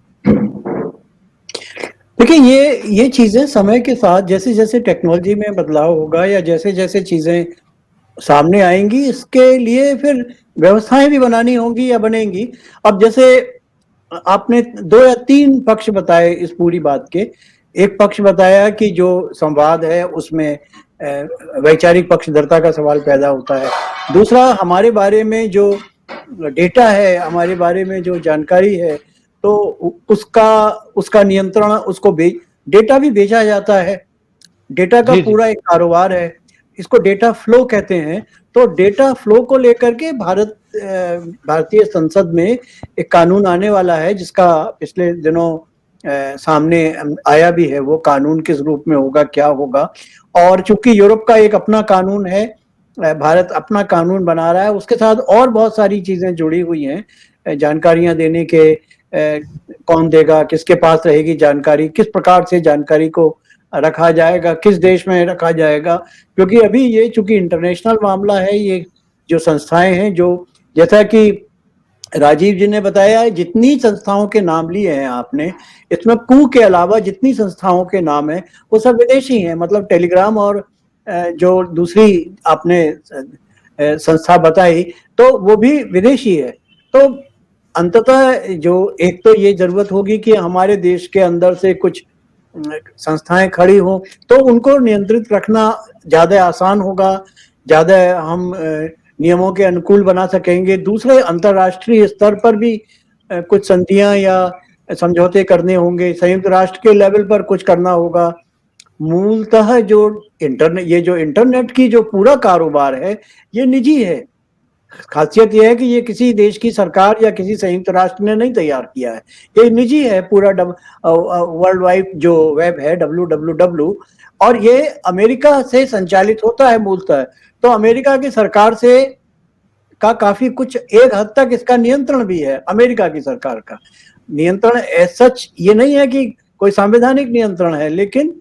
देखिए, ये चीज़ें समय के साथ जैसे-जैसे टेक्नोलॉजी में बदलाव होगा या जैसे-जैसे चीज़ें सामने आएँगी, इसके लिए फिर व्यवस्थाएँ भी बनानी होंगी या बनेंगी। अब जैसे आपने 2 या 3 पक्ष बताए इस पूरी बात के। एक पक्ष बताया कि जो संवाद है उसमें वैचारिक पक्षधरता का सवाल पैदा होता है। दूसरा, हमारे बारे में जो डेटा है, हमारे बारे में जो जानकारी है, तो उसका नियंत्रण, उसको डेटा भी बेचा जाता है। डेटा का जी, जी। पूरा एक कारोबार है। इसको डेटा फ्लो कहते हैं। तो डेटा फ्लो को लेकर के भारतीय संसद में एक कानून आने वाला है, जिसका पिछले दिनों सामने आया भी है। वो कानून किस रूप में होगा, क्या होगा। और चूंकि यूरोप का एक अपना कानून है, भारत अपना कानून बना रहा है, उसके साथ और बहुत सारी चीजें जुड़ी हुई हैं। जानकारियां देने के, कौन देगा, किसके पास रहेगी जानकारी, किस प्रकार से जानकारी को रखा जाएगा, किस देश में रखा जाएगा। क्योंकि अभी ये चूंकि इंटरनेशनल मामला है, ये जो संस्थाएं हैं, जो जैसा कि राजीव जी ने बताया है, जितनी संस्थाओं के नाम लिए हैं आपने, इसमें कू के अलावा जितनी संस्थाओं के नाम हैं वो सब विदेशी हैं। मतलब टेलीग्राम और जो दूसरी आपने संस्था बताई, तो वो भी विदेशी है। तो अंततः जो एक तो ये जरूरत होगी कि हमारे देश के अंदर से कुछ संस्थाएं खड़ी हो, तो उनको नियंत्रित रखना ज्यादा आसान होगा, ज्यादा हम नियमों के अनुकूल बना सकेंगे। दूसरे, अंतर्राष्ट्रीय स्तर पर भी कुछ संधियां या समझौते करने होंगे, संयुक्त राष्ट्र के लेवल पर कुछ करना होगा। मूलतः ये जो इंटरनेट की जो पूरा कारोबार है, ये निजी है। खासियत यह है कि ये किसी देश की सरकार या किसी संयुक्त राष्ट्र ने नहीं तैयार किया है, ये निजी है। पूरा वर्ल्ड वाइड जो वेब है, WWW, और ये अमेरिका से संचालित होता है मूलतः। तो अमेरिका की सरकार से का काफी कुछ एक हद तक इसका नियंत्रण भी है। अमेरिका की सरकार का नियंत्रण सच ये नहीं है कि कोई संवैधानिक नियंत्रण है, लेकिन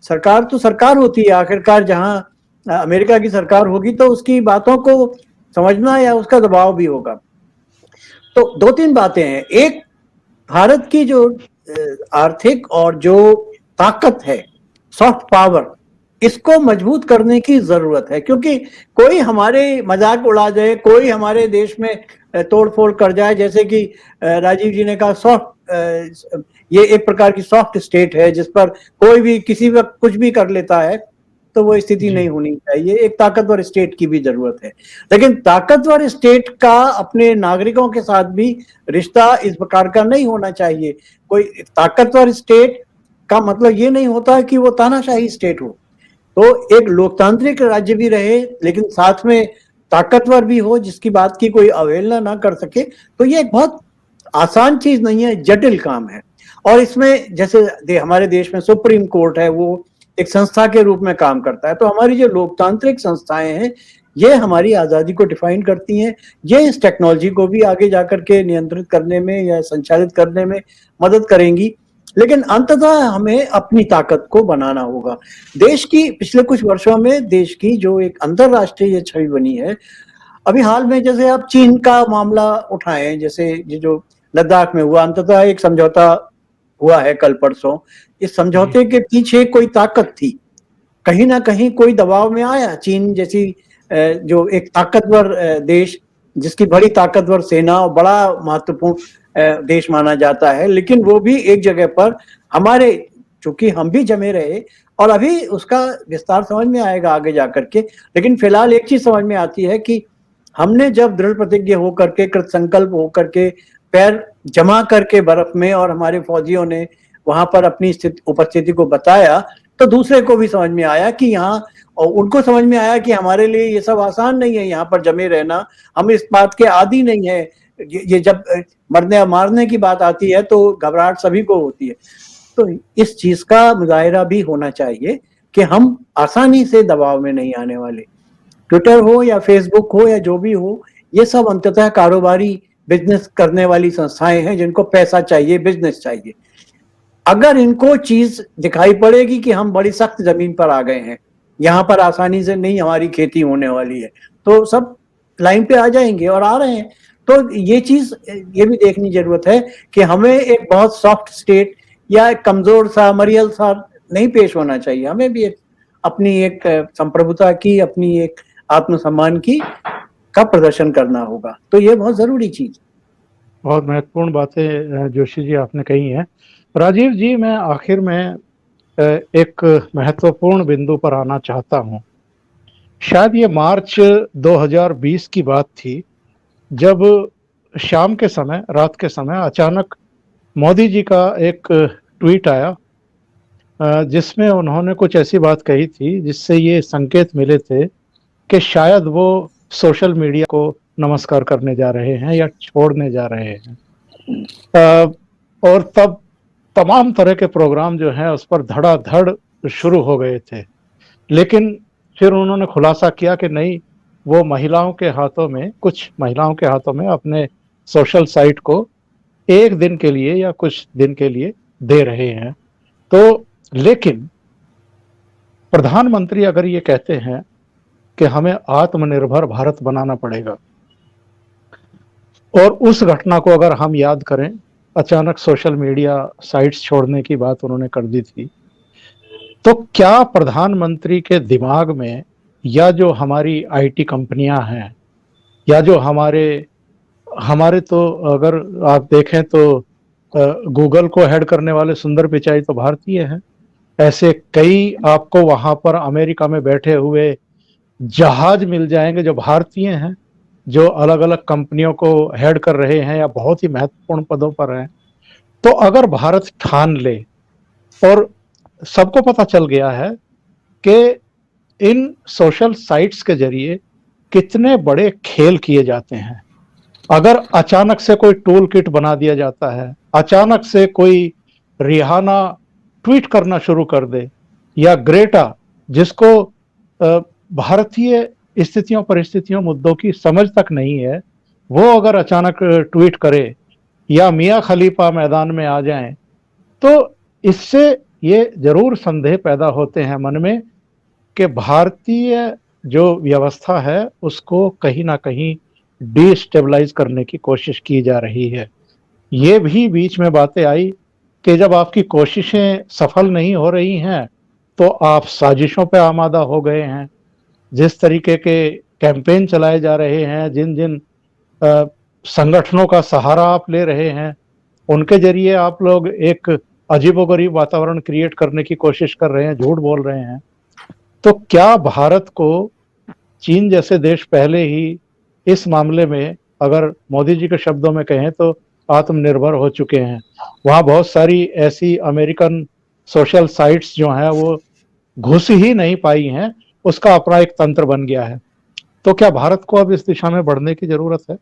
सरकार तो सरकार होती है आखिरकार। जहां अमेरिका की सरकार होगी तो उसकी बातों को समझना या उसका दबाव भी होगा। तो 2-3 बातें हैं। एक, भारत की जो आर्थिक और जो ताकत है, सॉफ्ट पावर, इसको मजबूत करने की जरूरत है। क्योंकि कोई हमारे मजाक उड़ा जाए, कोई हमारे देश में तोड़फोड़ कर जाए, जैसे कि राजीव जी ने कहा, ये एक प्रकार की सॉफ्ट स्टेट है जिस पर कोई भी किसी वक्त कुछ भी कर लेता है। तो वो स्थिति जी। नहीं होनी चाहिए। एक ताकतवर स्टेट की भी जरूरत है, लेकिन ताकतवर स्टेट का अपने नागरिकों के साथ भी रिश्ता इस प्रकार का नहीं होना चाहिए। कोई ताकतवर स्टेट का मतलब ये नहीं होता कि वो तानाशाही स्टेट हो। तो एक लोकतांत्रिक राज्य भी रहे, लेकिन साथ में ताकतवर भी हो, जिसकी बात की कोई अवहेलना ना कर सके। तो ये एक बहुत आसान चीज नहीं है, जटिल काम है। और इसमें जैसे हमारे देश में सुप्रीम कोर्ट है, वो एक संस्था के रूप में काम करता है। तो हमारी जो लोकतांत्रिक संस्थाएं हैं, ये हमारी आजादी को डिफाइन करती हैं। ये इस टेक्नोलॉजी को भी आगे जाकर के नियंत्रित करने में या संचालित करने में मदद करेंगी। लेकिन अंततः हमें अपनी ताकत को बनाना होगा। देश की पिछले कुछ वर्षों में देश की जो एक अंतरराष्ट्रीय छवि बनी है, अभी हाल में जैसे आप चीन का मामला उठाएं, जैसे ये जो लद्दाख में हुआ, अंततः एक समझौता हुआ है कल परसों। इस समझौते के पीछे कोई ताकत थी, कहीं ना कहीं कोई दबाव में आया। चीन जैसी जो एक ताकतवर देश, जिसकी बड़ी ताकतवर सेना और बड़ा महत्वपूर्ण देश माना जाता है, लेकिन वो भी एक जगह पर हमारे, चूंकि हम भी जमे रहे, और अभी उसका विस्तार समझ में आएगा आगे जाकर के। लेकिन फिलहाल एक चीज समझ में आती है कि हमने जब दृढ़ प्रतिज्ञ होकर के, कृत संकल्प होकर के, पैर जमा करके बर्फ में, और हमारे फौजियों ने वहां पर अपनी उपस्थिति को बताया, तो दूसरे को भी समझ में आया कि यहाँ, और उनको समझ में आया कि हमारे लिए ये सब आसान नहीं है, यहाँ पर जमे रहना। हम इस बात के आदी नहीं है। ये जब मरने मारने की बात आती है तो घबराहट सभी को होती है। तो इस चीज का मुजाहिरा भी होना चाहिए कि हम आसानी से दबाव में नहीं आने वाले। ट्विटर हो या फेसबुक हो या जो भी हो, ये सब अंततः कारोबारी बिजनेस करने वाली संस्थाएं हैं, जिनको पैसा चाहिए, बिजनेस चाहिए। अगर इनको चीज दिखाई पड़ेगी कि हम बड़ी सख्त जमीन पर आ गए हैं, यहाँ पर आसानी से नहीं हमारी खेती होने वाली है, तो सब लाइन पे आ जाएंगे, और आ रहे हैं। तो ये चीज ये भी देखनी जरूरत है कि हमें एक बहुत सॉफ्ट स्टेट या एक कमजोर सा, मरियल सा नहीं पेश होना चाहिए। हमें भी अपनी एक संप्रभुता की, अपनी एक आत्मसम्मान की का प्रदर्शन करना होगा। तो ये बहुत जरूरी चीज। बहुत महत्वपूर्ण बातें जोशी जी आपने कही हैं। राजीव जी, मैं आखिर में एक महत्वपूर्ण बिंदु पर आना चाहता हूं। शायद ये मार्च 2020 की बात थी, जब शाम के समय, रात के समय अचानक मोदी जी का एक ट्वीट आया, जिसमें उन्होंने कुछ ऐसी बात कही थी जिससे ये संकेत मिले थे कि शायद वो सोशल मीडिया को नमस्कार करने जा रहे हैं या छोड़ने जा रहे हैं। और तब तमाम तरह के प्रोग्राम जो हैं उस पर धड़ाधड़ शुरू हो गए थे। लेकिन फिर उन्होंने खुलासा किया कि नहीं, वो महिलाओं के हाथों में, कुछ महिलाओं के हाथों में अपने सोशल साइट को एक दिन के लिए या कुछ दिन के लिए दे रहे हैं। तो लेकिन प्रधानमंत्री अगर ये कहते हैं कि हमें आत्मनिर्भर भारत बनाना पड़ेगा, और उस घटना को अगर हम याद करें, अचानक सोशल मीडिया साइट्स छोड़ने की बात उन्होंने कर दी थी, तो क्या प्रधानमंत्री के दिमाग में, या जो हमारी आईटी कंपनियां हैं, या जो हमारे तो अगर आप देखें तो गूगल को हेड करने वाले सुंदर पिचाई तो भारतीय हैं। ऐसे कई आपको वहां पर अमेरिका में बैठे हुए जहाज मिल जाएंगे जो भारतीय हैं, जो अलग अलग कंपनियों को हेड कर रहे हैं या बहुत ही महत्वपूर्ण पदों पर हैं। तो अगर भारत ठान ले, और सबको पता चल गया है कि इन सोशल साइट्स के जरिए कितने बड़े खेल किए जाते हैं, अगर अचानक से कोई टूल किट बना दिया जाता है, अचानक से कोई रिहाना ट्वीट करना शुरू कर दे, या ग्रेटा, जिसको भारतीय स्थितियों परिस्थितियों मुद्दों की समझ तक नहीं है, वो अगर अचानक ट्वीट करे, या मियां खलीफा मैदान में आ जाएं, तो इससे ये जरूर संदेह पैदा होते हैं मन में कि भारतीय जो व्यवस्था है उसको कहीं ना कहीं डिस्टेबलाइज करने की कोशिश की जा रही है। ये भी बीच में बातें आई कि जब आपकी कोशिशें सफल नहीं हो रही हैं तो आप साजिशों पे आमादा हो गए हैं। जिस तरीके के कैंपेन चलाए जा रहे हैं, जिन जिन संगठनों का सहारा आप ले रहे हैं, उनके जरिए आप लोग एक अजीबोगरीब वातावरण क्रिएट करने की कोशिश कर रहे हैं, झूठ बोल रहे हैं। तो क्या भारत को चीन जैसे देश पहले ही इस मामले में, अगर मोदी जी के शब्दों में कहें तो, आत्मनिर्भर हो चुके हैं? वहाँ बहुत सारी ऐसी अमेरिकन सोशल साइट्स जो हैं वो घुस ही नहीं पाई हैं, उसका अपना एक तंत्र बन गया है। तो क्या भारत को अब इस दिशा में बढ़ने की जरूरत है?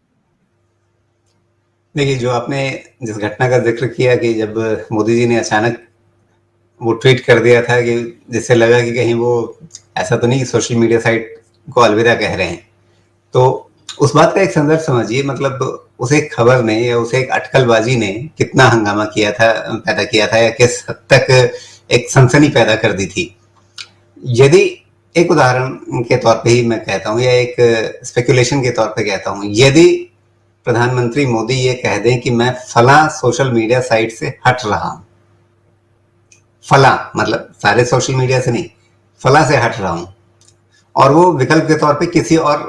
देखिए, जो आपने जिस घटना का जिक्र किया कि जब मोदी जी ने अचानक वो ट्वीट कर दिया था कि जिससे लगा कि कहीं वो ऐसा तो नहीं कि सोशल मीडिया साइट को अलविदा कह रहे हैं, तो उस बात का एक संदर्भ समझिए। मतलब उस एक खबर ने या उस एक अटकलबाजी ने कितना हंगामा पैदा किया था या किस हद तक एक सनसनी पैदा कर दी थी। यदि एक उदाहरण के तौर पे ही मैं कहता हूँ या एक स्पेकुलेशन के तौर पे कहता हूँ, यदि प्रधानमंत्री मोदी ये कह दें कि मैं फला सोशल मीडिया साइट से हट रहा हूं, फला मतलब सारे सोशल मीडिया से नहीं, फला से हट रहा हूं, और वो विकल्प के तौर पे किसी और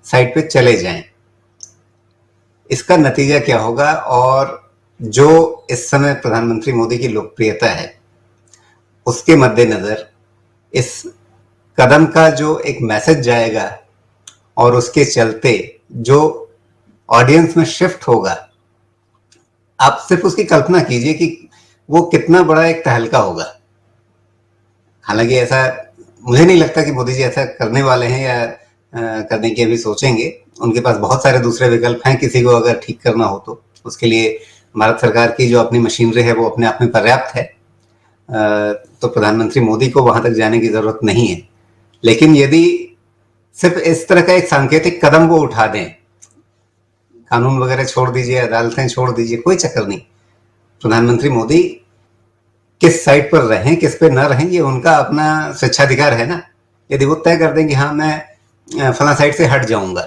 साइट पे चले जाएं, इसका नतीजा क्या होगा? और जो इस समय प्रधानमंत्री मोदी की लोकप्रियता है, उसके मद्देनजर इस कदम का जो एक मैसेज जाएगा और उसके चलते जो ऑडियंस में शिफ्ट होगा, आप सिर्फ उसकी कल्पना कीजिए कि वो कितना बड़ा एक तहलका होगा। हालांकि ऐसा मुझे नहीं लगता कि मोदी जी ऐसा करने वाले हैं या करने की अभी सोचेंगे। उनके पास बहुत सारे दूसरे विकल्प हैं, किसी को अगर ठीक करना हो तो उसके लिए भारत सरकार की जो अपनी मशीनरी है वो अपने आप में पर्याप्त है। तो प्रधानमंत्री मोदी को वहां तक जाने की जरूरत नहीं है। लेकिन यदि सिर्फ इस तरह का एक सांकेतिक कदम वो उठा दें, कानून वगैरह छोड़ दीजिए, अदालतें छोड़ दीजिए, कोई चक्कर नहीं, प्रधानमंत्री मोदी किस साइड पर रहें किस पे न रहें ये उनका अपना स्वेच्छाधिकार है ना। यदि वो तय कर दें कि हाँ मैं फला साइड से हट जाऊंगा,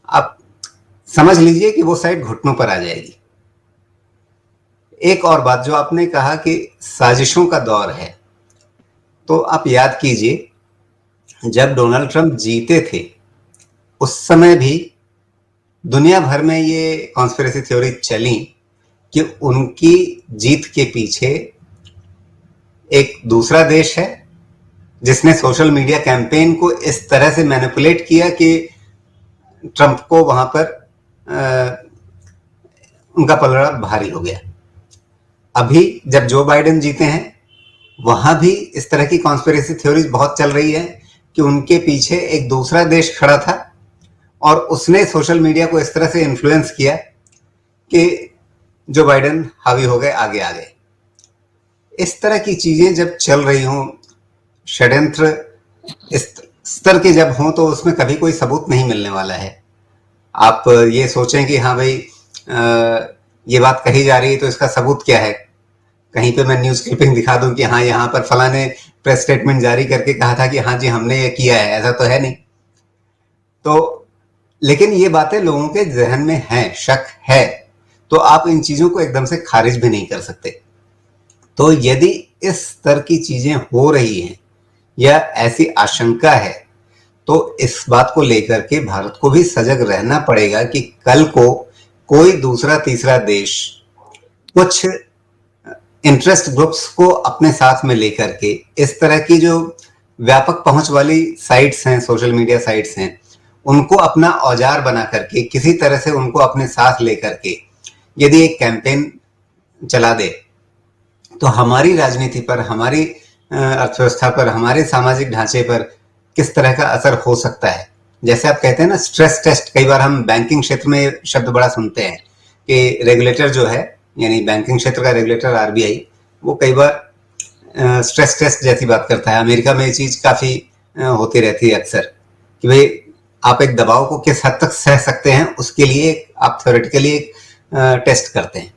आप समझ लीजिए कि वो साइड घुटनों पर आ जाएगी। एक और बात जो आपने कहा कि साजिशों का दौर है, तो आप याद कीजिए जब डोनाल्ड ट्रंप जीते थे उस समय भी दुनिया भर में ये कॉन्स्पिरेसी थ्योरी चली कि उनकी जीत के पीछे एक दूसरा देश है जिसने सोशल मीडिया कैंपेन को इस तरह से मैनिपुलेट किया कि ट्रंप को वहां पर उनका पलड़ा भारी हो गया। अभी जब जो बाइडेन जीते हैं वहां भी इस तरह की कॉन्स्पिरेसी थ्योरीज बहुत चल रही है कि उनके पीछे एक दूसरा देश खड़ा था और उसने सोशल मीडिया को इस तरह से इन्फ्लुएंस किया कि जो बाइडेन हावी हो गए, आगे आ गए। इस तरह की चीजें जब चल रही हों, षड्यंत्र इस स्तर के जब हों, तो उसमें कभी कोई सबूत नहीं मिलने वाला है। आप ये सोचें कि हाँ भाई ये बात कही जा रही है तो इसका सबूत क्या है? कहीं पे मैं न्यूज क्लिपिंग दिखा दूं कि हाँ यहाँ पर फला ने प्रेस स्टेटमेंट जारी करके कहा था कि हाँ जी हमने ये किया है, ऐसा तो है नहीं। तो लेकिन ये बातें लोगों के जहन में हैं, शक है, तो आप इन चीजों को एकदम से खारिज भी नहीं कर सकते। तो यदि इस स्तर की चीजें हो रही हैं या ऐसी आशंका है, तो इस बात को लेकर के भारत को भी सजग रहना पड़ेगा कि कल को कोई दूसरा तीसरा देश कुछ इंटरेस्ट ग्रुप्स को अपने साथ में लेकर के इस तरह की जो व्यापक पहुंच वाली साइट्स हैं, सोशल मीडिया साइट्स हैं, उनको अपना औजार बना करके किसी तरह से उनको अपने साथ लेकर के यदि एक कैंपेन चला दे, तो हमारी राजनीति पर, हमारी अर्थव्यवस्था पर, हमारे सामाजिक ढांचे पर किस तरह का असर हो सकता है। जैसे आप कहते हैं ना स्ट्रेस टेस्ट, कई बार हम बैंकिंग क्षेत्र में शब्द बड़ा सुनते हैं कि रेगुलेटर जो है, यानी बैंकिंग क्षेत्र का रेगुलेटर आरबीआई, वो कई बार स्ट्रेस टेस्ट जैसी बात करता है। अमेरिका में ये चीज काफी होती रहती है अक्सर कि भाई आप एक दबाव को किस हद तक सह सकते हैं, उसके लिए आप थ्योरेटिकली एक टेस्ट करते हैं।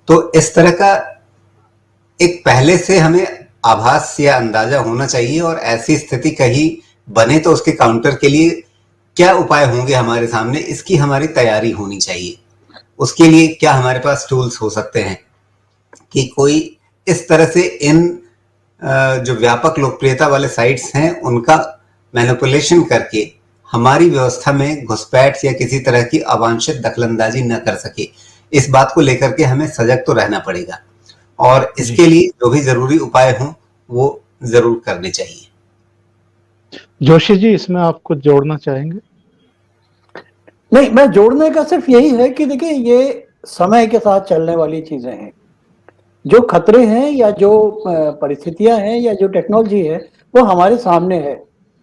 तो इस तरह का एक पहले से हमें आभास या अंदाजा होना चाहिए, और ऐसी स्थिति कहीं बने तो उसके काउंटर के लिए क्या उपाय होंगे हमारे सामने, इसकी हमारी तैयारी होनी चाहिए। उसके लिए क्या हमारे पास टूल्स हो सकते हैं कि कोई इस तरह से इन जो व्यापक लोकप्रियता वाले साइट्स हैं उनका मैनिपुलेशन करके हमारी व्यवस्था में घुसपैठ या किसी तरह की अवांछित दखलंदाजी न कर सके। इस बात को लेकर के हमें सजग तो रहना पड़ेगा, और इसके लिए जो भी जरूरी उपाय हों वो जरूर करने चाहिए। जोशी जी, इसमें आप कुछ जोड़ना चाहेंगे? नहीं, मैं जोड़ने का सिर्फ यही है कि देखिए ये समय के साथ चलने वाली चीजें हैं। जो खतरे हैं या जो परिस्थितियां हैं या जो टेक्नोलॉजी है वो हमारे सामने है।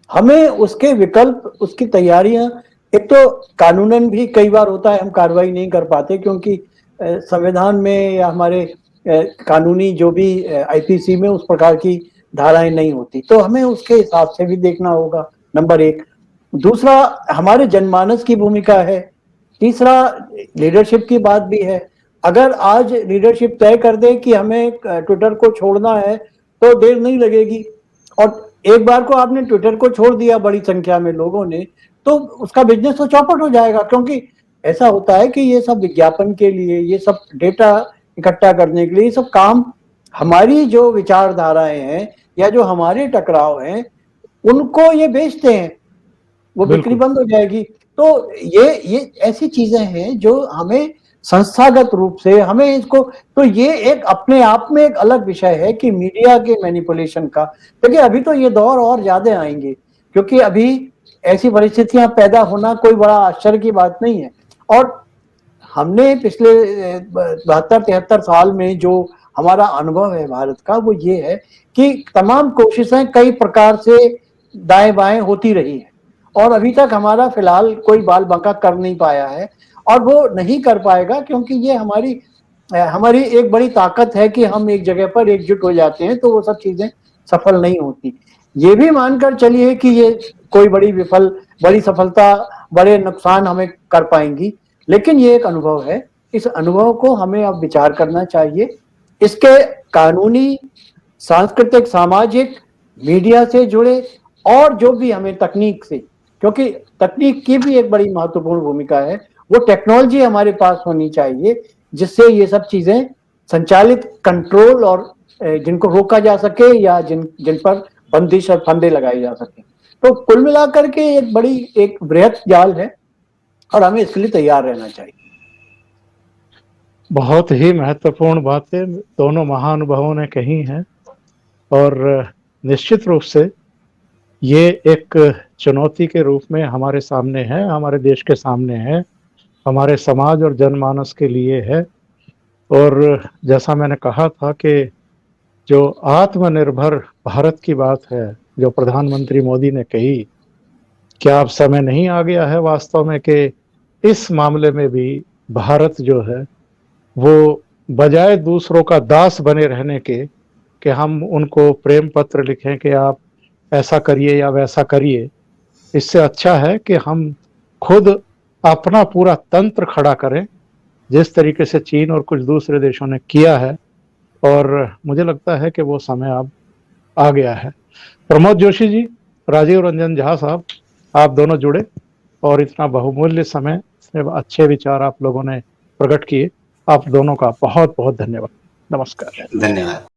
हमें उसके विकल्प, उसकी तैयारियां, एक तो कानूनन भी कई बार होता है हम कार्रवाई नहीं कर पाते क्योंकि संविधान में या हमारे कानूनी जो भी आईपीसी में उस प्रकार की धाराएं नहीं होती, तो हमें उसके हिसाब से भी देखना होगा, नंबर एक। दूसरा, हमारे जनमानस की भूमिका है। तीसरा, लीडरशिप की बात भी है। अगर आज लीडरशिप तय कर दे कि हमें ट्विटर को छोड़ना है तो देर नहीं लगेगी, और एक बार को आपने ट्विटर को छोड़ दिया बड़ी संख्या में लोगों ने, तो उसका बिजनेस तो चौपट हो जाएगा। क्योंकि ऐसा होता है कि ये सब विज्ञापन के लिए, ये सब डेटा इकट्ठा करने के लिए, ये सब काम हमारी जो विचारधाराएं हैं या जो हमारे टकराव हैं उनको ये बेचते हैं, वो बिक्री बिल्कुल। बंद हो जाएगी। तो ये ऐसी चीजें हैं जो हमें संस्थागत रूप से हमें इसको, तो ये एक अपने आप में एक अलग विषय है कि मीडिया के मैनिपुलेशन का। देखिए अभी तो ये दौर और ज्यादा आएंगे क्योंकि अभी ऐसी परिस्थितियां पैदा होना कोई बड़ा आश्चर्य की बात नहीं है। और हमने पिछले 72-73 साल में जो हमारा अनुभव है भारत का, वो ये है कि तमाम कोशिशें कई प्रकार से दाएं बाएं होती रही है और अभी तक हमारा फिलहाल कोई बाल बांका कर नहीं पाया है, और वो नहीं कर पाएगा क्योंकि ये हमारी एक बड़ी ताकत है कि हम एक जगह पर एकजुट हो जाते हैं तो वो सब चीजें सफल नहीं होती। ये भी मानकर चलिए कि ये कोई बड़ी सफलता, बड़े नुकसान हमें कर पाएंगी, लेकिन ये एक अनुभव है। इस अनुभव को हमें अब विचार करना चाहिए। इसके कानूनी, सांस्कृतिक, सामाजिक, मीडिया से जुड़े और जो भी हमें तकनीक से, क्योंकि तकनीक की भी एक बड़ी महत्वपूर्ण भूमिका है, वो टेक्नोलॉजी हमारे पास होनी चाहिए जिससे ये सब चीजें संचालित, कंट्रोल और जिनको रोका जा सके या जिन पर बंदिश और फंदे लगाए जा सके। तो कुल मिलाकर के एक बृहद जाल है और हमें इसके लिए तैयार रहना चाहिए। बहुत ही महत्वपूर्ण बातें दोनों महानुभावों ने कही हैं और निश्चित रूप से ये एक चुनौती के रूप में हमारे सामने है, हमारे देश के सामने है, हमारे समाज और जनमानस के लिए है। और जैसा मैंने कहा था कि जो आत्मनिर्भर भारत की बात है, जो प्रधानमंत्री मोदी ने कही, क्या अब समय नहीं आ गया है वास्तव में कि इस मामले में भी भारत जो है वो बजाय दूसरों का दास बने रहने के, कि हम उनको प्रेम पत्र लिखें कि आप ऐसा करिए या वैसा करिए, इससे अच्छा है कि हम खुद अपना पूरा तंत्र खड़ा करें, जिस तरीके से चीन और कुछ दूसरे देशों ने किया है। और मुझे लगता है कि वो समय अब आ गया है। प्रमोद जोशी जी, राजीव रंजन झा साहब, आप दोनों जुड़े और इतना बहुमूल्य समय से अच्छे विचार आप लोगों ने प्रकट किए। आप दोनों का बहुत बहुत धन्यवाद। नमस्कार। धन्यवाद।